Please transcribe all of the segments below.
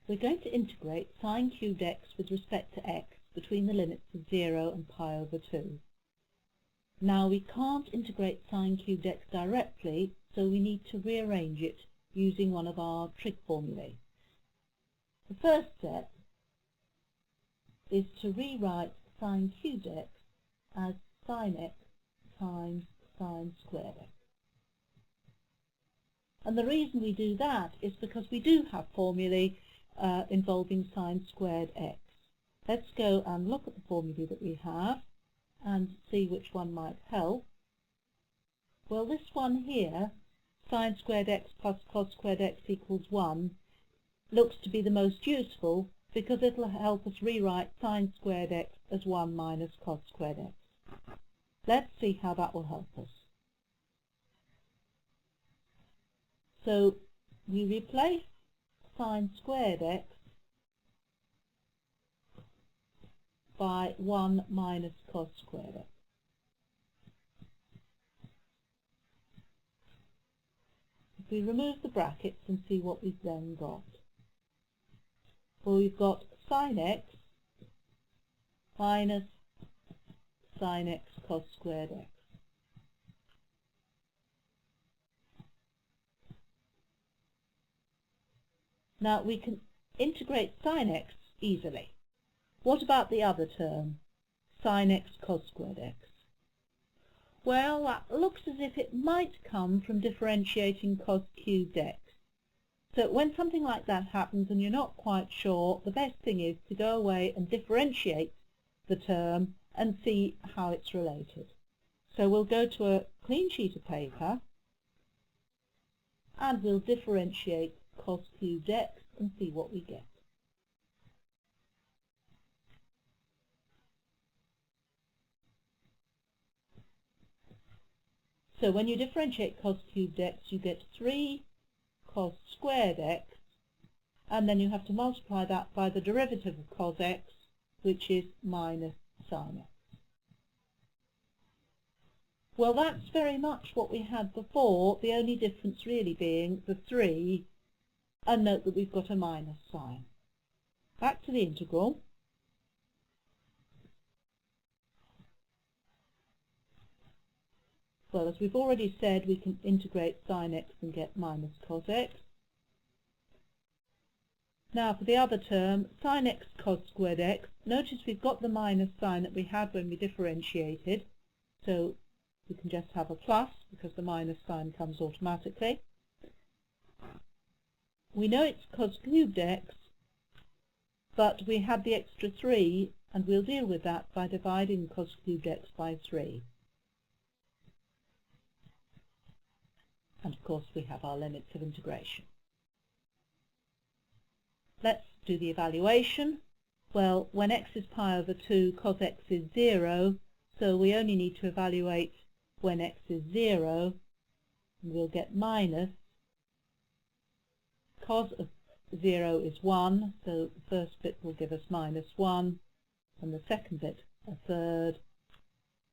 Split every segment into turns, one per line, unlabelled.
We're going to integrate sin cubed x with respect to x between the limits of 0 and pi over 2. Now we can't integrate sin cubed x directly, so we need to rearrange it using one of our trig formulae. The first step is to rewrite sin cubed x as sin x times sin squared x. And the reason we do that is because we do have formulae involving sin squared x. Let's go and look at the formulae that we have and see which one might help. Well, this one here, sin squared x plus cos squared x equals 1, looks to be the most useful because it will help us rewrite sin squared x as 1 minus cos squared x. Let's see how that will help us. So we replace sin squared x by 1 minus cos squared x. If we remove the brackets and see what we've then got. Well, we've got sin x minus sin x cos squared x. Now we can integrate sin x easily. What about the other term, sin x cos squared x? Well, that looks as if it might come from differentiating cos cubed x. So when something like that happens and you're not quite sure, the best thing is to go away and differentiate the term and see how it's related. So we'll go to a clean sheet of paper and we'll differentiate cos cubed x and see what we get. So when you differentiate cos cubed x, you get 3 cos squared x, and then you have to multiply that by the derivative of cos x, which is minus sin x. Well, that's very much what we had before, the only difference really being the 3, and note that we've got a minus sign. Back to the integral. Well, as we've already said, we can integrate sin x and get minus cos x. Now for the other term, sin x cos squared x, notice we've got the minus sign that we had when we differentiated, so we can just have a plus because the minus sign comes automatically. We know it's cos cubed x, but we had the extra 3, and we'll deal with that by dividing cos cubed x by 3. And of course we have our limits of integration. Let's do the evaluation. Well, when x is pi over 2, cos x is 0, so we only need to evaluate when x is 0, and we'll get minus. Cos of 0 is 1, so the first bit will give us minus 1, and the second bit a third,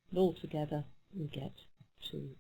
and altogether we get 2.